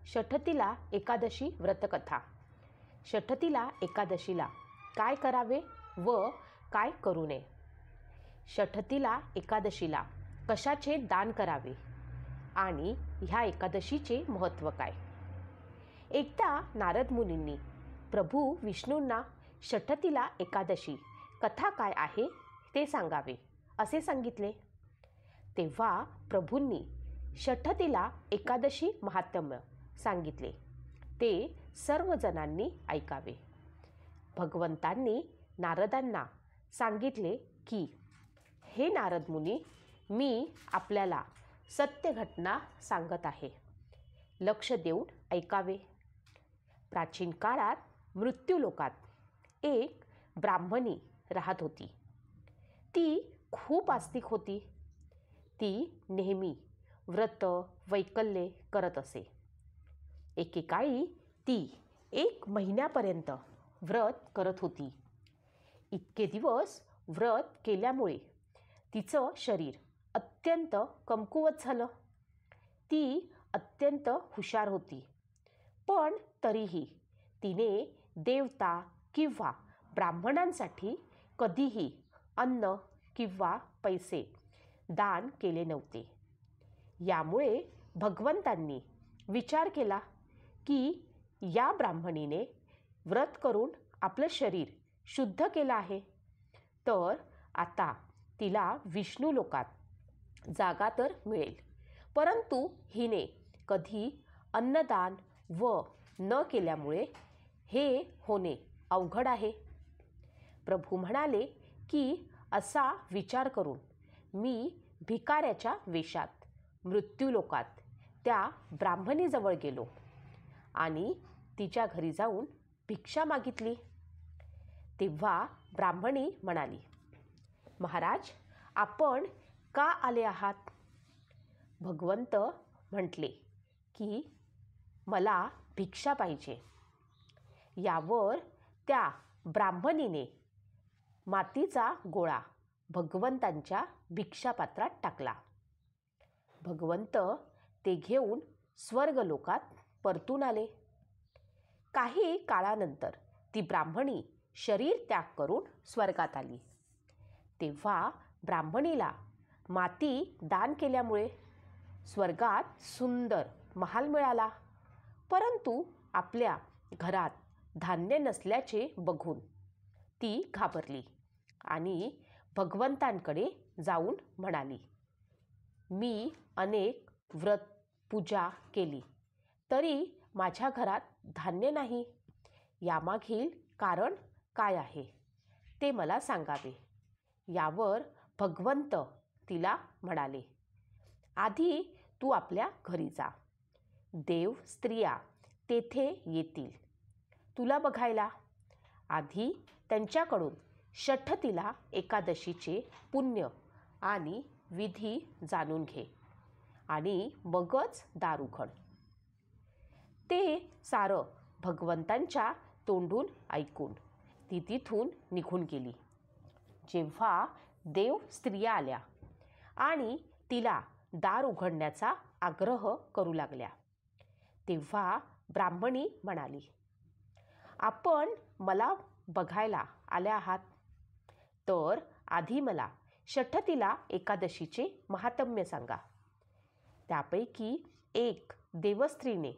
षठतीला एकादशी व्रतकथा. षठतीला एकादशीला काय करावे व काय करू नये. षठतीला एकादशीला कशाचे दान करावे आणि ह्या एकादशीचे महत्त्व काय. एकदा नारद मुनींनी प्रभू विष्णूंना षठतीला एकादशी कथा काय आहे ते सांगावे असे सांगितले. तेव्हा प्रभूंनी षठतीला एकादशी महात्म्य सांगितले. ते सर्व जणांनी ऐकावे. भगवंतांनी नारदांना सांगितले की हे नारद मुनी, मी आपल्याला सत्य घटना सांगत आहे. लक्ष देऊन ऐकावे. प्राचीन काळात मृत्यूलोकात एक ब्राह्मणी राहत होती. ती खूप आस्तिक होती. ती नेहमी व्रत वैकल्ये करत असे. एकेकाळी ती 1 महिन्यापर्यंत व्रत करत होती. इतके दिवस व्रत केल्यामुळे तिचं शरीर अत्यंत कमकुवत झालं. ती अत्यंत हुशार होती, पण तरीही तिने देवता किंवा ब्राह्मणांसाठी कधीही अन्न किंवा पैसे दान केले नव्हते. यामुळे भगवंतांनी विचार केला की या ब्राह्मणीने व्रत करून आपलं शरीर शुद्ध केलं आहे, तर आता तिला विष्णू लोकात जागा तर मिळेल, परंतु हिने कधी अन्नदान व न केल्यामुळे हे होणे अवघड आहे. प्रभू म्हणाले की असा विचार करून मी भिकाऱ्याच्या वेशात मृत्यूलोकात त्या ब्राह्मणीजवळ गेलो आणि तिच्या घरी जाऊन भिक्षा मागितली. तेव्हा ब्राह्मणी म्हणाली, महाराज, आपण का आले आहात. भगवंत म्हटले की मला भिक्षा पाहिजे. यावर त्या ब्राह्मणीने मातीचा गोळा भगवंतांच्या भिक्षापात्रात टाकला. भगवंत ते घेऊन स्वर्गलोकात परतून आले. काही काळानंतर ती ब्राह्मणी शरीर त्याग करून स्वर्गात आली. तेव्हा ब्राह्मणीला माती दान केल्यामुळे स्वर्गात सुंदर महाल मिळाला, परंतु आपल्या घरात धान्य नसल्याचे बघून ती घाबरली आणि भगवंतांकडे जाऊन म्हणाली, मी अनेक व्रत पूजा केली तरी माझ्या घरात धान्य नाही. यामागील कारण काय आहे ते मला सांगावे. यावर भगवंत तिला म्हणाले, आधी तू आपल्या घरी जा. देव स्त्रिया तेथे येतील तुला बघायला. आधी त्यांच्याकडून षठतीला एकादशीचे पुण्य आणि विधी जाणून घे आणि मगच दार उघड. ते सारं भगवंतांच्या तोंडून ऐकून ती तिथून निघून गेली. जेव्हा देव स्त्रिया आल्या आणि तिला दार उघडण्याचा आग्रह करू लागल्या, तेव्हा ब्राह्मणी म्हणाली, आपण मला बघायला आल्या आहात, तर आधी मला षठतीला एकादशीचे महात्म्य सांगा. त्यापैकी एक देवस्त्रीने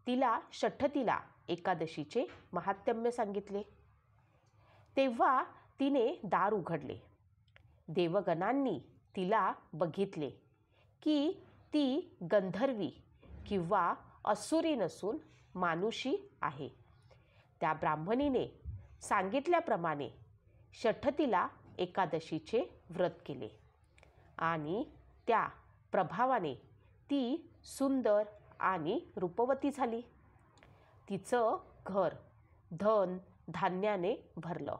तिला षठतीला एकादशीचे महात्म्य सांगितले. तेव्हा तिने दार उघडले. देवगणांनी तिला बघितले की ती गंधर्वी किंवा असुरी नसून मानुषी आहे. त्या ब्राह्मणीने सांगितल्याप्रमाणे षठतीला एकादशीचे व्रत केले आणि त्या प्रभावाने ती सुंदर आणि रूपवती झाली. तिचं घर धन धान्याने भरलं.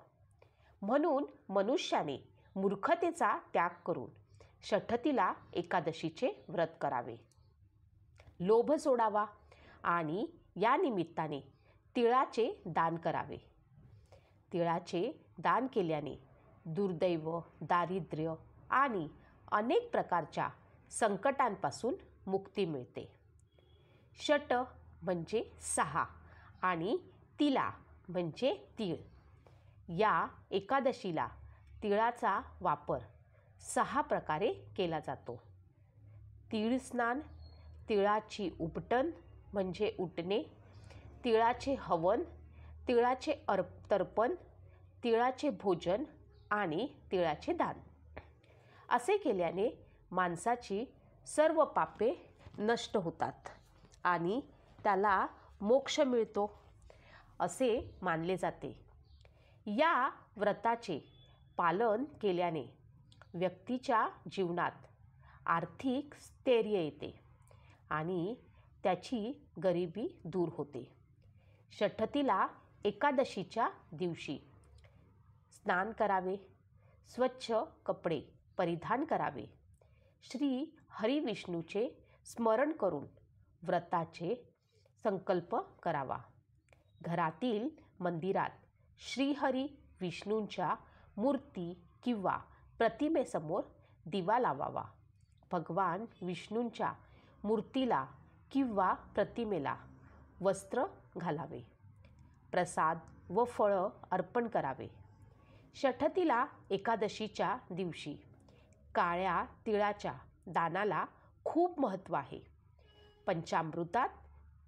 म्हणून मनुष्याने मूर्खतेचा त्याग करून षठतीला एकादशीचे व्रत करावे. लोभ सोडावा आणि या निमित्ताने तिळाचे दान करावे. तिळाचे दान केल्याने दुर्दैव, दारिद्र्य आणि अनेक प्रकारच्या संकटांपासून मुक्ती मिळते. षट म्हणजे 6 आणि तिला म्हणजे तीळ. या एकादशीला तिळाचा वापर 6 प्रकारे केला जातो. तीळ स्नान, तिळाची उपटन म्हणजे उटणे, तिळाचे हवन, तिळाचे तर्पण, तिळाचे भोजन आणि तिळाचे दान. असे केल्याने माणसाची सर्व पापे नष्ट होतात आणि त्याला मोक्ष मिळतो असे मानले जाते. या व्रताचे पालन केल्याने व्यक्तीच्या जीवनात आर्थिक स्थैर्य येते आणि त्याची गरिबी दूर होते. षठतीला एकादशीच्या दिवशी स्नान करावे, स्वच्छ कपडे परिधान करावे, श्री हरी विष्णूचे स्मरण करून व्रताचे संकल्प करावा. घरातील मंदिरात श्रीहरी विष्णूंच्या मूर्ती किंवा प्रतिमेसमोर दिवा लावावा. भगवान विष्णूंच्या मूर्तीला किंवा प्रतिमेला वस्त्र घालावे. प्रसाद व फळं अर्पण करावे. षठतीला एकादशीच्या दिवशी काळ्या तिळाच्या दानाला खूप महत्त्व आहे. पंचामृतात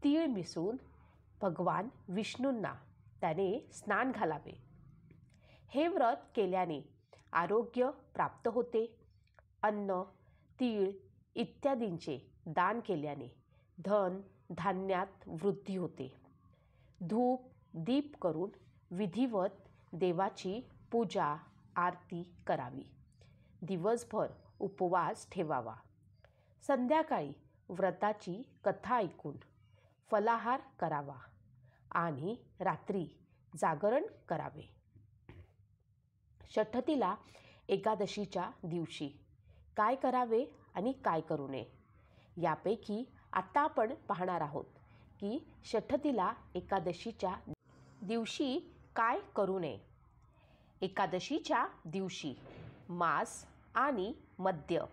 तीळ मिसळून भगवान विष्णूंना त्याने स्नान घालावे. हे व्रत केल्याने आरोग्य प्राप्त होते. अन्न, तीळ इत्यादींचे दान केल्याने धन धान्यात वृद्धी होते. धूप दीप करून विधिवत देवाची पूजा आरती करावी. दिवसभर उपवास ठेवावा. संध्याकाळी व्रताची कथा ऐकून फलाहार करावा आणि रात्री जागरण करावे. षठतीला एकादशीच्या दिवशी काय करावे आणि काय करू नये यापैकी आता आपण पाहणार आहोत की षठतीला एकादशीच्या दिवशी काय करू नये. एकादशीच्या दिवशी मांस आणि मद्य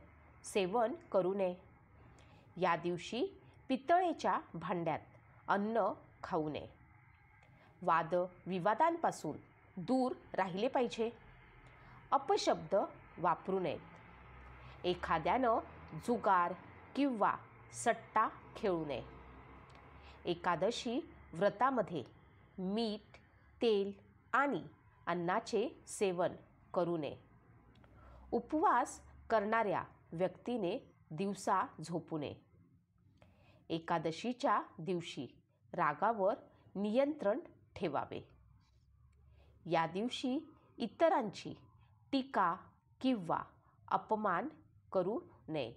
सेवन करू नये. या दिवशी पितळेच्या भांड्यात अन्न खाऊ नये. वादविवादांपासून दूर राहिले पाहिजे. अपशब्द वापरू नयेत. एखाद्यानं जुगार किंवा सट्टा खेळू नये. एकादशी व्रतामध्ये मीठ, तेल आणि अन्नाचे सेवन करू नये. उपवास करणाऱ्या व्यक्तीने दिवसा झोपू नये. एकादशीच्या दिवशी रागावर नियंत्रण ठेवावे. या दिवशी इतरांची टीका किंवा अपमान करू नये.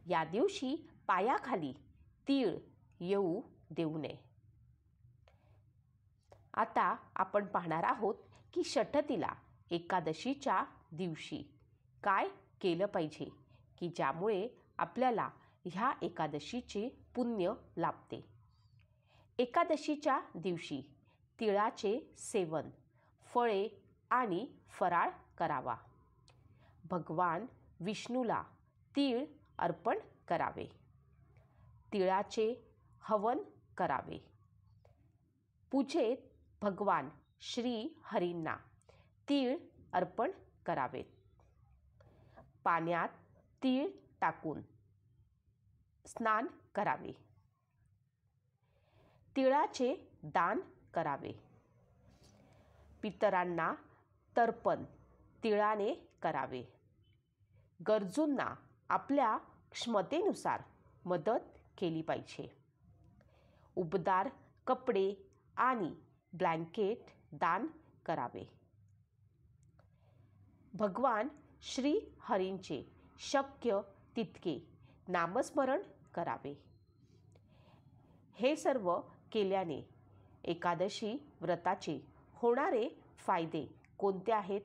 या दिवशी पायाखाली तीळ येऊ देऊ नये. आता आपण पाहणार आहोत की षठतीला एकादशीच्या दिवशी काय केलं पाहिजे की ज्यामुळे आपल्याला ह्या एकादशीचे पुण्य लाभते. एकादशीच्या दिवशी तिळाचे सेवन, फळे आणि फराळ करावा. भगवान विष्णूला तीळ अर्पण करावे. तिळाचे हवन करावे. पूजेत भगवान श्री हरींना तीळ अर्पण करावेत. पाण्यात तीळ टाकून स्नान करावे. तिळाचे दान करावे. पितरांना तर्पण तिळाने करावे. गरजूंना आपल्या क्षमतेनुसार मदत केली पाहिजे. उबदार कपडे आणि ब्लँकेट दान करावे. भगवान श्री हरींचे शक्य तितके नामस्मरण करावे. हे सर्व केल्याने एकादशी व्रताचे होणारे फायदे कोणते आहेत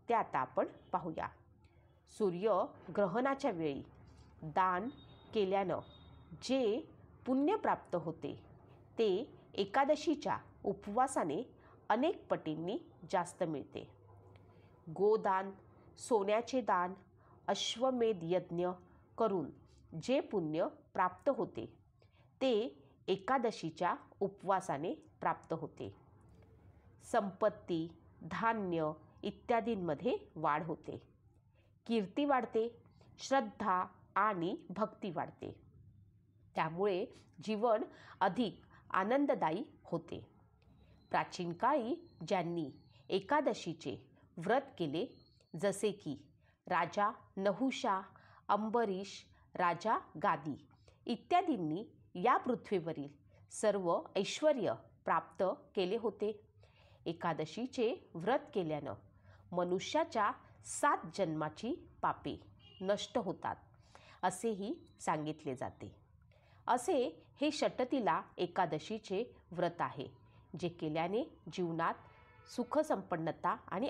ते आता आपण पाहूया. सूर्यग्रहणाच्या वेळी दान केल्यानं जे पुण्य प्राप्त होते ते एकादशीच्या उपवासाने अनेक पटींनी जास्त मिळते. गोदान, सोन्याचे दान, अश्वमेध यज्ञ करून जे पुण्य प्राप्त होते ते एकादशीच्या उपवासाने प्राप्त होते. संपत्ती, धान्य इत्यादींमध्ये वाढ होते. कीर्ती वाढते, श्रद्धा आणि भक्ती वाढते. त्यामुळे जीवन अधिक आनंददायी होते. प्राचीन काळी ज्यांनी एकादशीचे व्रत केले, जसे की राजा नहुषा, अंबरीश, राजा गादी इत्यादींनी या पृथ्वीवरील सर्व ऐश्वर्य प्राप्त केले होते. एकादशीचे व्रत केल्यानं मनुष्याच्या 7 जन्माची पापे नष्ट होतात असेही सांगितले जाते. असे हे षटतिला एकादशीचे व्रत आहे, जे केल्याने जीवनात सुखसंपन्नता आणि